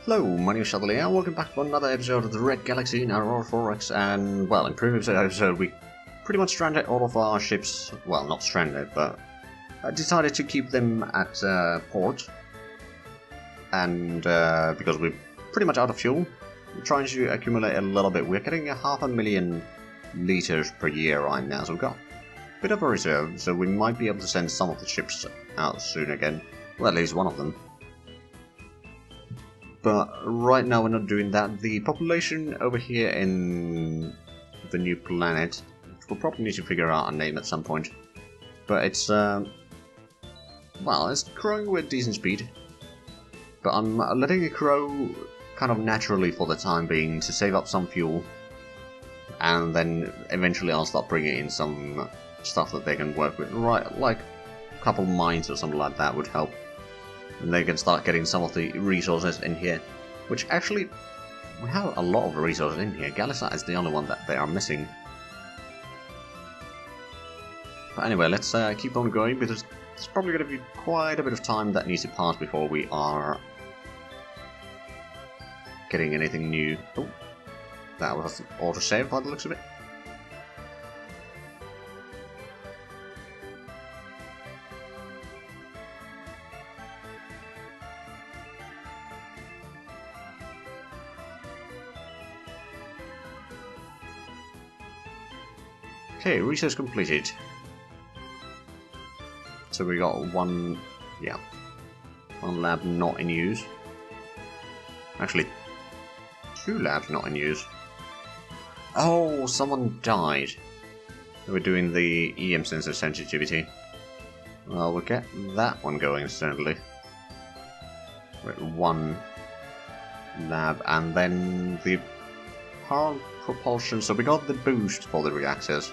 Hello, my name is Shadley and welcome back to another episode of the Red Galaxy in Aurora 4X. And, well, in previous episode we pretty much stranded all of our ships, well, not stranded, but decided to keep them at port. And because we're pretty much out of fuel, we're trying to accumulate a little bit. We're getting 500,000 liters per year right now, so we've got a bit of a reserve, so we might be able to send some of the ships out soon again. Well, at least one of them. But right now we're not doing that. The population over here in the new planet, we'll probably need to figure out a name at some point. But it's, well, it's growing with decent speed. But I'm letting it grow kind of naturally for the time being to save up some fuel. And then eventually I'll start bringing in some stuff that they can work with. Right, like a couple mines or something like that would help. And they can start getting some of the resources in here. Which actually, we have a lot of resources in here. Galisa is the only one that they are missing. But anyway, let's keep on going, because there's probably going to be quite a bit of time that needs to pass before we are getting anything new. Oh, that was an autosave by the looks of it. Okay, research completed. So we got one lab not in use. Actually, 2 labs not in use. Oh, someone died. We're doing the EM sensor sensitivity. Well, we'll get that one going certainly. With 1 lab, and then the power propulsion. So we got the boost for the reactors.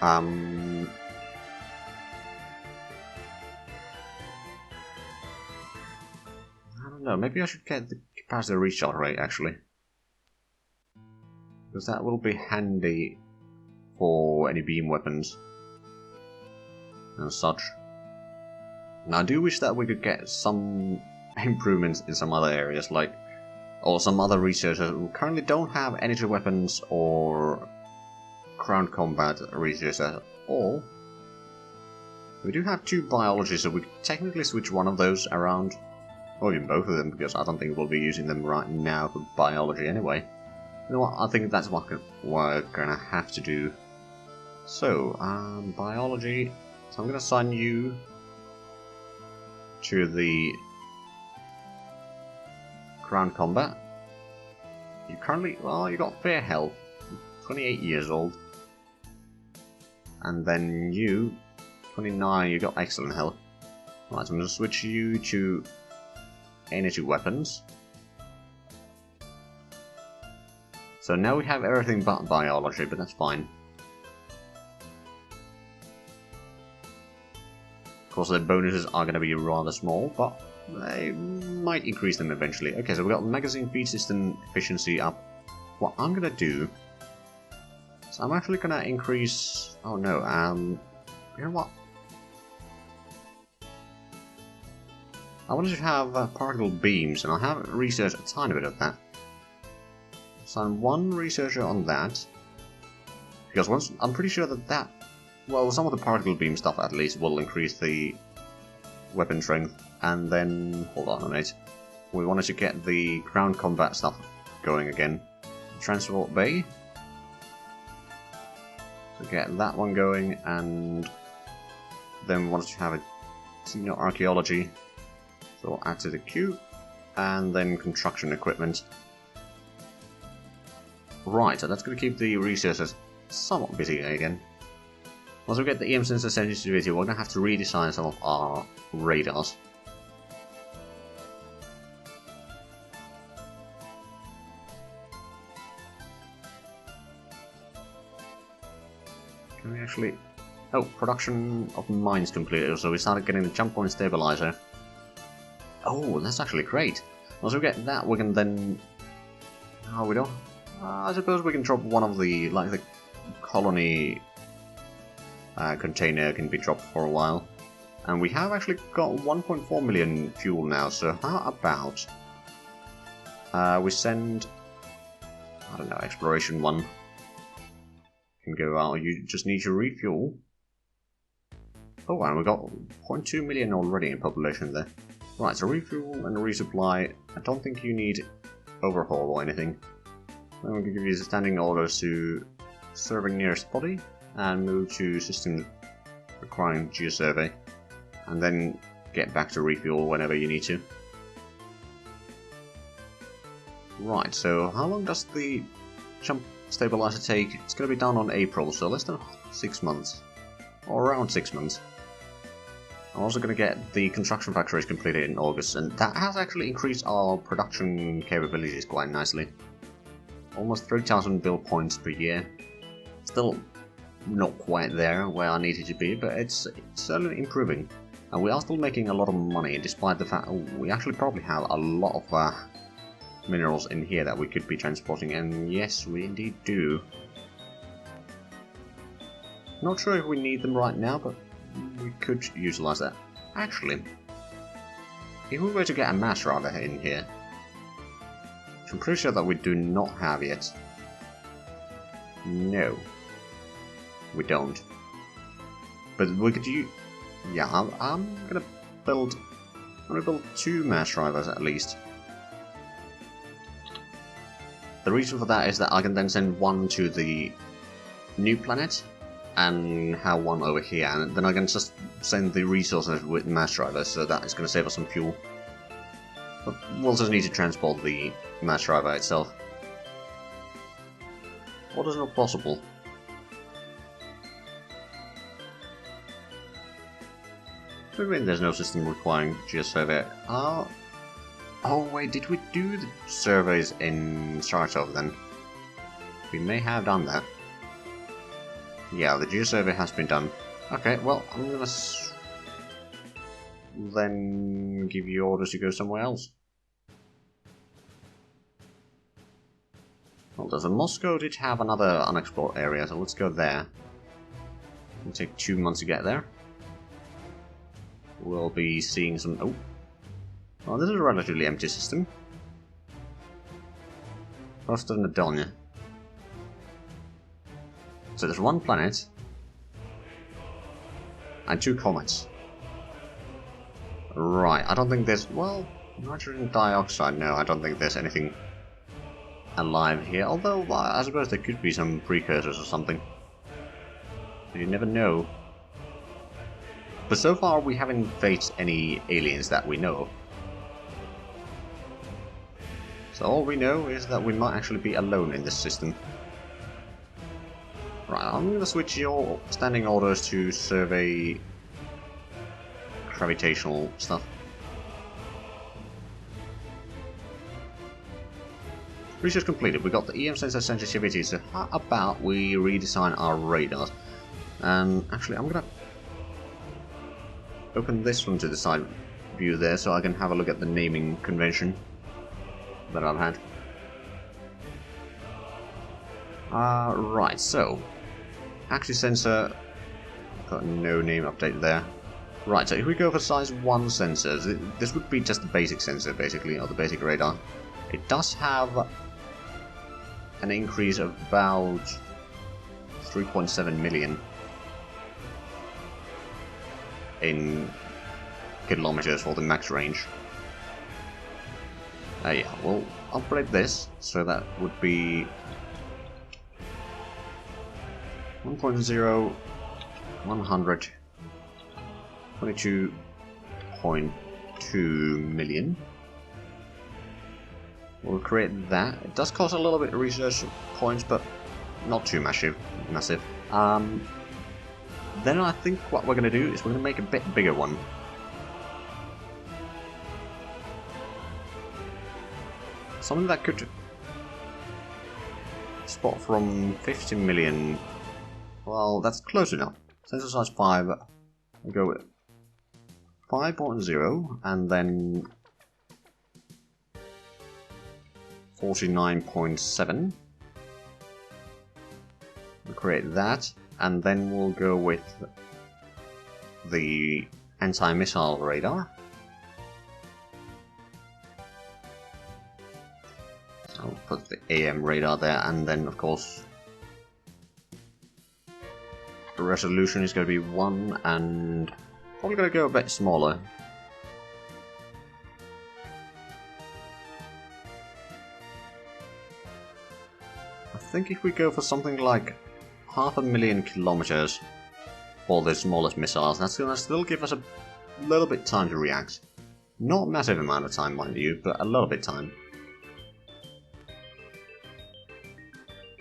I don't know, maybe I should get the capacitor recharge rate actually. Because that will be handy for any beam weapons and such. Now I do wish that we could get some improvements in some other areas, like, or some other researchers who currently don't have energy weapons or ground combat researchers at all. We do have 2 biology, so we could technically switch one of those around, or even both of them, because I don't think we'll be using them right now for biology anyway. You know what, I think that's what we're gonna have to do. So, biology, so I'm gonna assign you to the ground combat. You currently, well, you got fair health, 28 years old. And then you, 29, you got excellent health. Right, so I'm going to switch you to energy weapons. So now we have everything but biology, but that's fine. Of course, the bonuses are going to be rather small, but they might increase them eventually. Okay, so we've got magazine feed system efficiency up. What I'm going to do, so I'm actually going to increase... Oh no, you know what? I wanted to have particle beams, and I have researched a tiny bit of that. So I'm 1 researcher on that. Because once, I'm pretty sure that well, some of the particle beam stuff at least will increase the weapon strength. And then, hold on a minute, we wanted to get the ground combat stuff going again. Transport bay. So get that one going, and then we wanted to have a senior archaeology. So we'll add to the queue, and then construction equipment. Right, so that's going to keep the researchers somewhat busy again. Once we get the EM sensor sensitivity, we're going to have to redesign some of our radars. Can we actually... Oh, production of mines completed, so we started getting the jump point stabilizer. Oh, that's actually great. Once we get that, we can then... No, we don't... I suppose we can drop one of the, like, the colony container can be dropped for a while. And we have actually got 1.4 million fuel now, so how about we send, I don't know, Exploration 1 can go out. You just need to refuel. Oh, and we got 0.2 million already in population there. Right, so refuel and resupply. I don't think you need overhaul or anything. I'm going to give you the standing orders to serving nearest body and move to system requiring geosurvey, and then get back to refuel whenever you need to. Right, so how long does the jump stabilizer take? It's going to be done on April, so less than 6 months. Or around 6 months. I'm also going to get the construction factories completed in August, and that has actually increased our production capabilities quite nicely. Almost 3,000 build points per year. Still not quite there where I need it to be, but it's certainly improving. And we are still making a lot of money, despite the fact we actually probably have a lot of minerals in here that we could be transporting, and yes, we indeed do. Not sure if we need them right now, but we could utilize that. Actually, if we were to get a mass driver in here, which I'm pretty sure that we do not have yet. No, we don't. But we could use. Yeah, I'm gonna build 2 mass drivers at least. The reason for that is that I can then send one to the new planet and have one over here, and then I can just send the resources with mass drivers, so that is going to save us some fuel. But we'll just need to transport the mass driver itself. What is not possible? What do you mean there's no system requiring geosurvey? Oh wait, did we do the surveys in Startov then? We may have done that. Yeah, the geosurvey has been done. Okay, well, I'm gonna then give you orders to go somewhere else. Well, does Moscow did have another unexplored area, so let's go there. It'll take 2 months to get there. We'll be seeing some... Oh! Well, this is a relatively empty system. Faster than Adonia. So there's 1 planet and 2 comets. Right, I don't think there's... well, nitrogen dioxide, no, I don't think there's anything alive here. Although, I suppose there could be some precursors or something. You never know. But so far we haven't faced any aliens that we know of. So all we know is that we might actually be alone in this system. Right, I'm going to switch your standing orders to survey gravitational stuff. Research completed. We got the EM sensor sensitivity, so how about we redesign our radars? And actually, I'm going to open this one to the side view there, so I can have a look at the naming convention that I've had. Right, so axis sensor, got no name update there. Right, so if we go for size 1 sensors, this would be just the basic sensor basically, or the basic radar. It does have an increase of about 3.7 million in kilometers for the max range. Yeah, we'll upgrade this, so that would be 1.0, 100, 22.2 million. We'll create that. It does cost a little bit of research points, but not too massive. Then I think what we're going to do is we're going to make a bit bigger one. Something that could spot from 50 million. Well, that's close enough. Sensor size 5. We'll go with 5.0 and then 49.7. We'll create that, and then we'll go with the anti-missile radar. I'll put the AM radar there, and then of course the resolution is going to be 1, and probably going to go a bit smaller. I think if we go for something like 500,000 kilometers for the smallest missiles, that's going to still give us a little bit time to react. Not a massive amount of time, mind you, but a little bit time.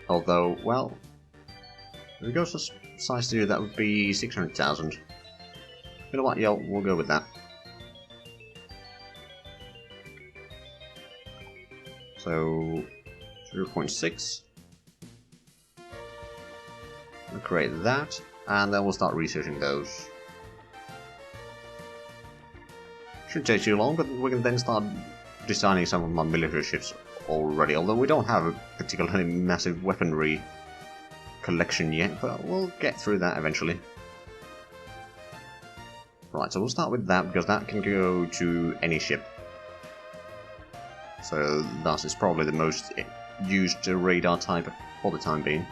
Although, well, if we go for size 2, that would be 600,000. You know what, yo, we'll go with that. So, 0.6. We'll create that, and then we'll start researching those. Shouldn't take too long, but we can then start designing some of my military ships already, although we don't have a particularly massive weaponry collection yet, but we'll get through that eventually. Right, so we'll start with that, because that can go to any ship. So that is probably the most used radar type for the time being.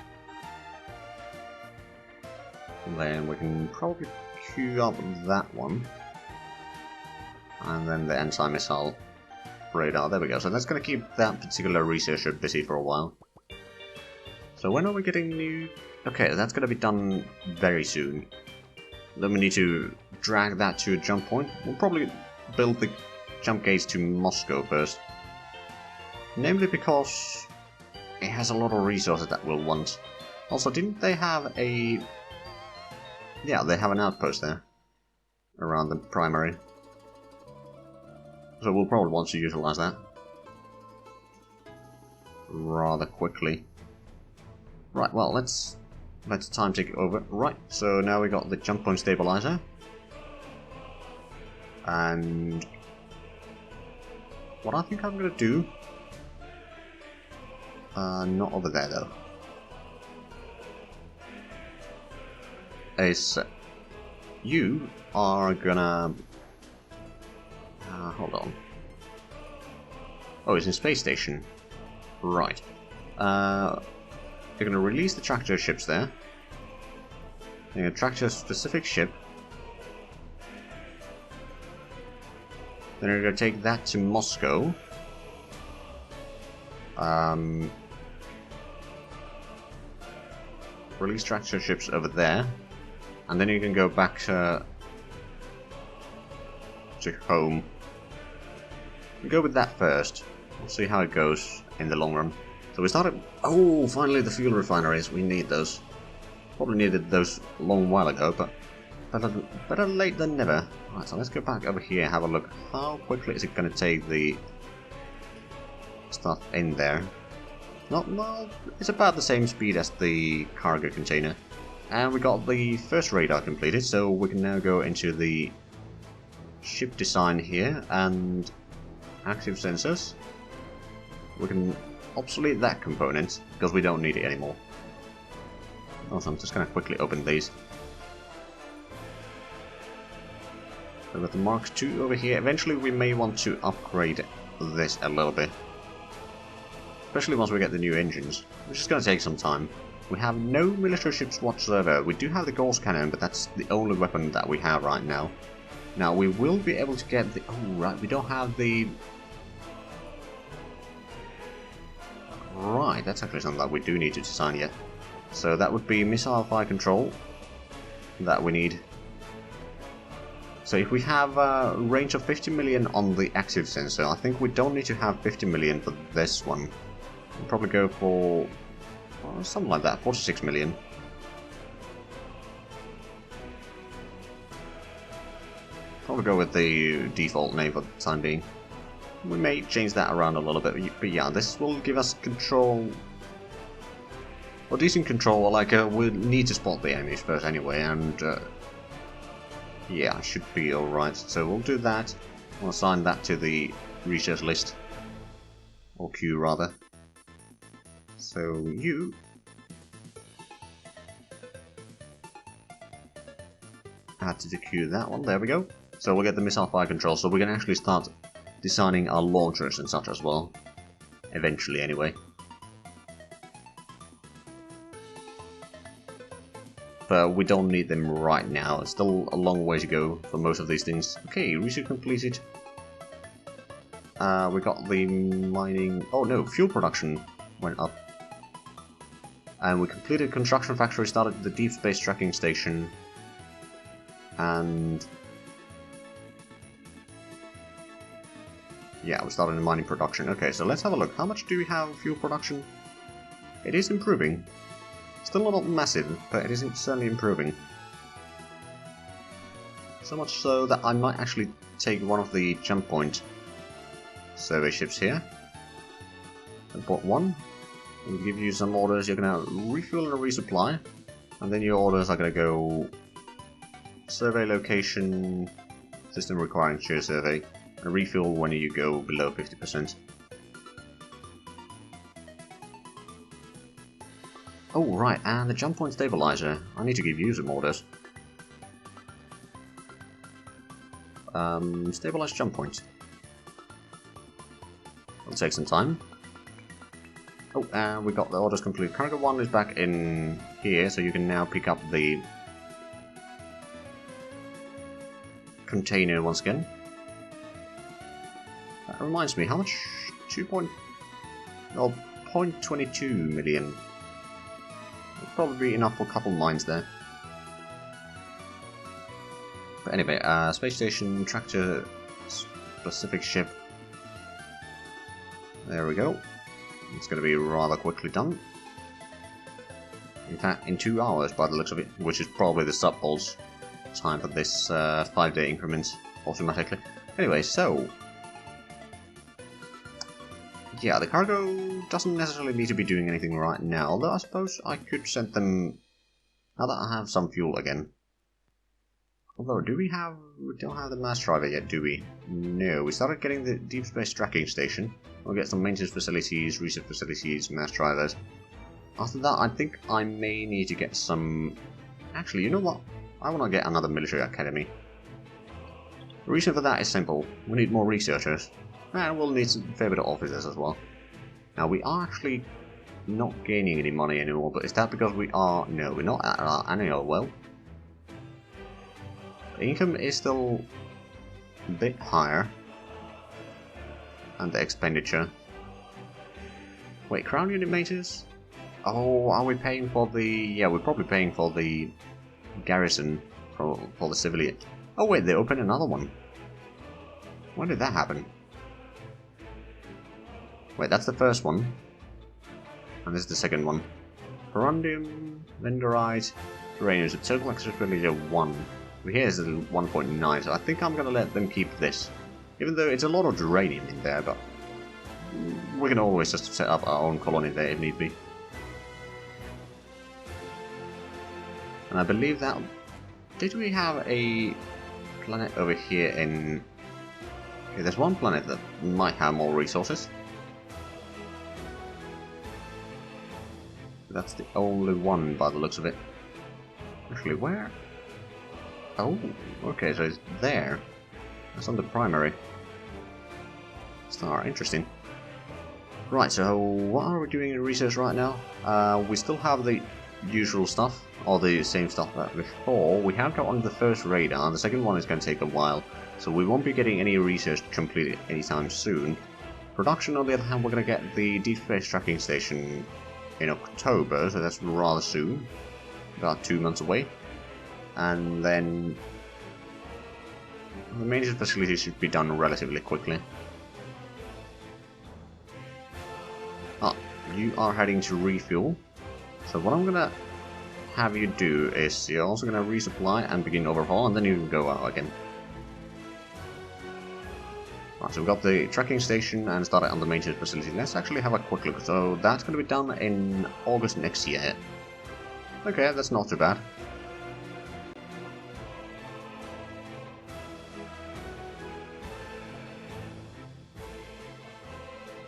And then we can probably queue up that one. And then the anti-missile radar, there we go. So that's going to keep that particular researcher busy for a while. So when are we getting new... Okay, that's going to be done very soon. Then we need to drag that to a jump point. We'll probably build the jump gates to Moscow first. Namely because it has a lot of resources that we'll want. Also, didn't they have a... Yeah, they have an outpost there. Around the primary. So we'll probably want to utilize that. Rather quickly. Right, well, let's time take over. Right, so now we got the jump point stabilizer. And... what I think I'm going to do... not over there, though. Is... you are gonna... hold on. Oh, it's in space station. Right. You're gonna release the tractor ships there. You're gonna tractor a specific ship. Then you're gonna take that to Moscow. Release tractor ships over there. And then you can go back to home. We'll go with that first. We'll see how it goes in the long run. So we started... Oh, finally the fuel refineries. We need those. Probably needed those a long while ago, but better late than never. Right, so let's go back over here and have a look. How quickly is it going to take the stuff in there? Well, it's about the same speed as the cargo container. And we got the first radar completed, so we can now go into the ship design here and active sensors. We can obsolete that component because we don't need it anymore. Also, I'm just going to quickly open these. So with the Mark II over here, eventually we may want to upgrade this a little bit. Especially once we get the new engines, which is going to take some time. We have no military ships whatsoever. We do have the Gauss cannon, but that's the only weapon that we have right now. Now, we will be able to get the... Oh, right, we don't have the... Right, that's actually something that we do need to design yet. So that would be missile fire control that we need. So if we have a range of 50 million on the active sensor, I think we don't need to have 50 million for this one. We'll probably go for something like that, 46 million. Probably go with the default name for the time being. We may change that around a little bit, but yeah, this will give us control. Well, decent control, like, we'll need to spot the enemies first anyway, and yeah, should be alright. So we'll do that. We'll assign that to the research list. Or queue, rather. So you... Add to the queue that one, there we go. So we'll get the missile fire control, so we can actually start designing our launchers and such as well. Eventually, anyway. But we don't need them right now. It's still a long way to go for most of these things. Okay, research completed. We got the mining... Oh no, fuel production went up. And we completed construction factory, started the deep space tracking station. And... yeah, we started the mining production. Okay, so let's have a look. How much do we have fuel production? It is improving. Still not massive, but it is certainly improving. So much so that I might actually take one of the jump point survey ships here. I bought one. We'll give you some orders. You're gonna refuel and resupply, and then your orders are gonna go survey location, system requiring shear survey, and refuel when you go below 50%. Oh right, and the jump point stabilizer. I need to give you some orders. Stabilize jump point. It'll take some time. Oh, and we got the orders complete. Cargo 1 is back in here, so you can now pick up the container once again. That reminds me, how much? 0.22 million. It'll probably be enough for a couple mines there. But anyway, space station, tractor, specific ship. There we go. It's going to be rather quickly done. In fact, in 2 hours by the looks of it, which is probably the sub-pulse time for this 5-day increments automatically. Anyway, so... yeah, the cargo doesn't necessarily need to be doing anything right now, although I suppose I could send them... now that I have some fuel again. Although, we don't have the mass driver yet, do we? No, we started getting the deep space tracking station. We'll get some maintenance facilities, research facilities, mass drivers. After that, I think I may need to get some... actually, you know what? I want to get another military academy. The reason for that is simple. We need more researchers. And we'll need some fair bit of officers as well. Now, we are actually not gaining any money anymore, but is that because we are... no, we're not at our annual well. The income is still a bit higher. And the expenditure. Wait, crown unit maintenance? Oh, are we paying for the... yeah, we're probably paying for the garrison for the civilian. Oh wait, they opened another one. When did that happen? Wait, that's the first one. And this is the second one. Corundium, Vendorite, Uranium, so total accessibility of 1. Here is 1.9, so I think I'm gonna let them keep this. Even though it's a lot of uranium in there, but we can always just set up our own colony there if need be. And I believe that... did we have a planet over here in... okay, there's one planet that might have more resources. That's the only one by the looks of it. Actually, where? Oh, okay, so it's there. That's on the primary star. Interesting. Right, so what are we doing in research right now? We still have the usual stuff, or the same stuff that before. We have got on the first radar, and the second one is going to take a while, so we won't be getting any research completed anytime soon. Production, on the other hand, we're going to get the deep space tracking station in October, so that's rather soon. About 2 months away. And then the maintenance facility should be done relatively quickly. Ah, you are heading to refuel. So what I'm gonna have you do is you're also gonna resupply and begin overhaul, and then you can go out again. Right, so we've got the tracking station and started on the maintenance facility. Let's actually have a quick look. So that's gonna be done in August next year. Okay, that's not too bad.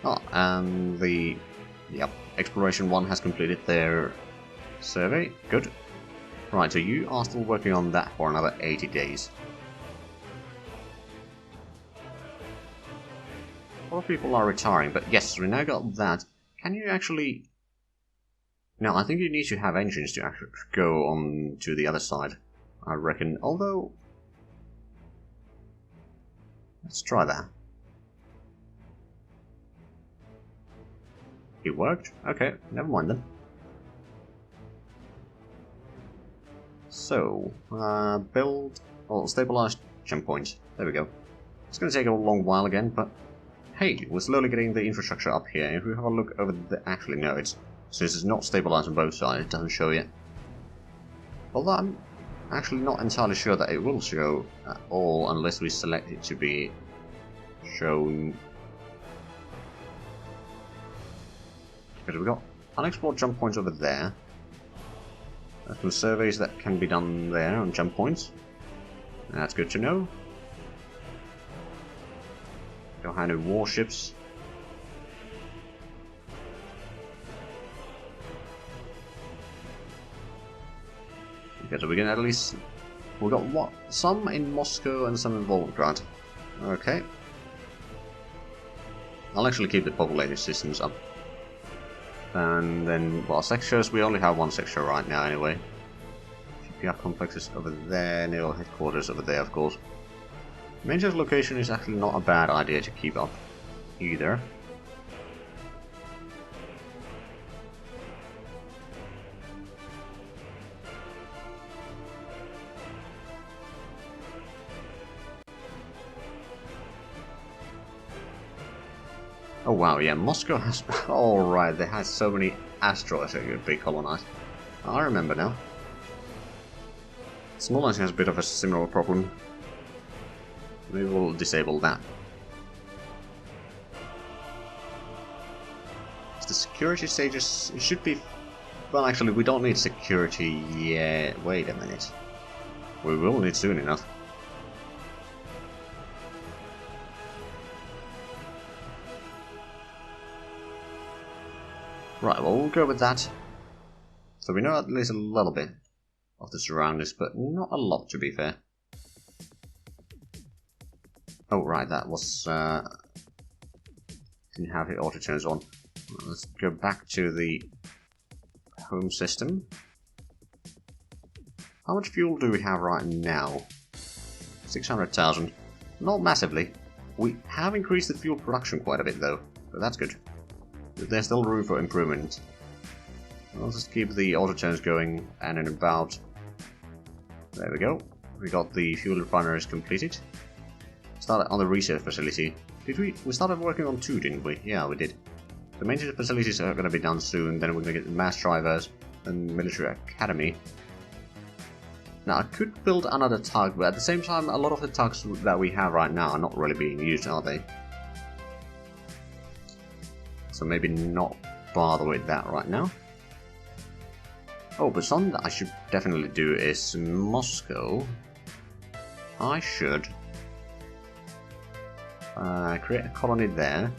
Oh, and the exploration 1 has completed their survey. Good. Right, so you are still working on that for another 80 days. A lot of people are retiring, but yes, we now got that. Can you actually... No, I think you need to have engines to actually go on to the other side, I reckon. Although... Let's try that. It worked? Okay, never mind then. So, build... Well, stabilize jump point. There we go. It's going to take a long while again, but... Hey, we're slowly getting the infrastructure up here. If we have a look over the... Actually, no, it's... Since it's not stabilized on both sides, it doesn't show yet. Although I'm actually not entirely sure that it will show at all unless we select it to be shown. Because we've got unexplored jump points over there. There's some surveys that can be done there on jump points. That's good to know. Go handle warships. Okay, so we can at least... We've got what? Some in Moscow and some in Volgograd. Okay. I'll actually keep the population systems up. And then, well, sectors, we only have one sector right now anyway. GPR complexes over there, naval headquarters over there, of course. Major's location is actually not a bad idea to keep up either. Oh wow, yeah, Moscow has... Alright, they had so many asteroids that could be colonized. I remember now. Smolensk has a bit of a similar problem. Maybe we'll disable that. The security stages should be... Well, actually, we don't need security yet. Wait a minute. We will need soon enough. Right, well, we'll go with that. So we know at least a little bit of the surroundings, but not a lot, to be fair. Oh, right, that was... didn't have it auto turns on. Let's go back to the home system. How much fuel do we have right now? 600,000. Not massively. We have increased the fuel production quite a bit, though, so that's good. There's still room for improvement. I'll just keep the auto turns going, and in about... There we go. We got the fuel refineries completed. Started on the research facility. Did we? We started working on 2, didn't we? Yeah, we did. The maintenance facilities are going to be done soon, then we're going to get the mass drivers and military academy. Now, I could build another tug, but at the same time, a lot of the tugs that we have right now are not really being used, are they? So maybe not bother with that right now. Oh, but something that I should definitely do is Moscow. I should create a colony there.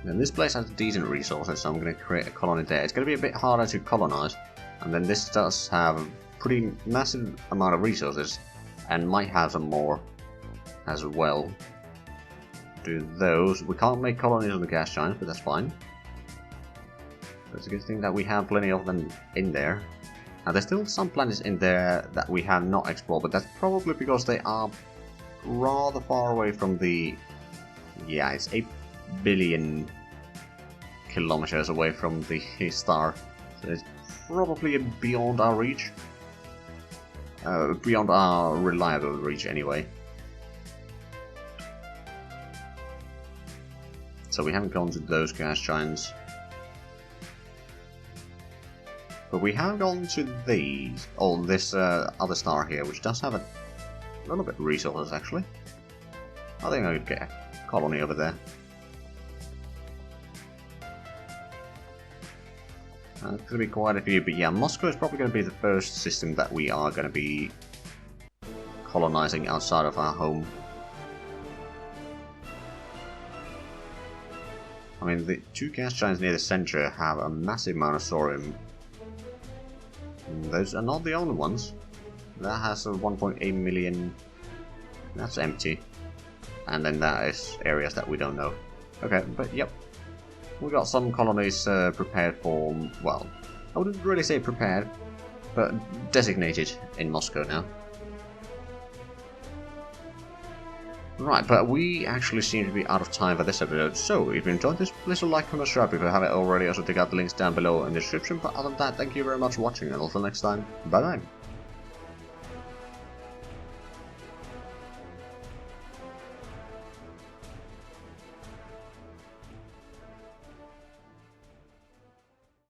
And this place has decent resources, so I'm going to create a colony there. It's going to be a bit harder to colonize, and then this does have a pretty massive amount of resources, and might have some more as well. Do those. We can't make colonies on the gas giants, but that's fine. It's a good thing that we have plenty of them in there. Now, there's still some planets in there that we have not explored, but that's probably because they are rather far away from the... Yeah, it's 8 billion kilometers away from the star. So it's probably beyond our reach. Beyond our reliable reach, anyway. So we haven't gone to those gas giants. But we have gone to these. Oh, this other star here, which does have a little bit of resources, actually. I think I could get a colony over there. There's going to be quite a few, but yeah, Moscow is probably going to be the first system that we are going to be colonizing outside of our home. I mean, the 2 gas giants near the center have a massive amount of thorium. those are not the only ones. That has a 1.8 million. That's empty. And then that is areas that we don't know. Okay, but yep. We got some colonies prepared for, well, I wouldn't really say prepared, but designated in Moscow now. Right, but we actually seem to be out of time for this episode, so if you enjoyed this, please like, comment, subscribe if you haven't already. Also check out the links down below in the description, but other than that, thank you very much for watching, and until next time, bye bye.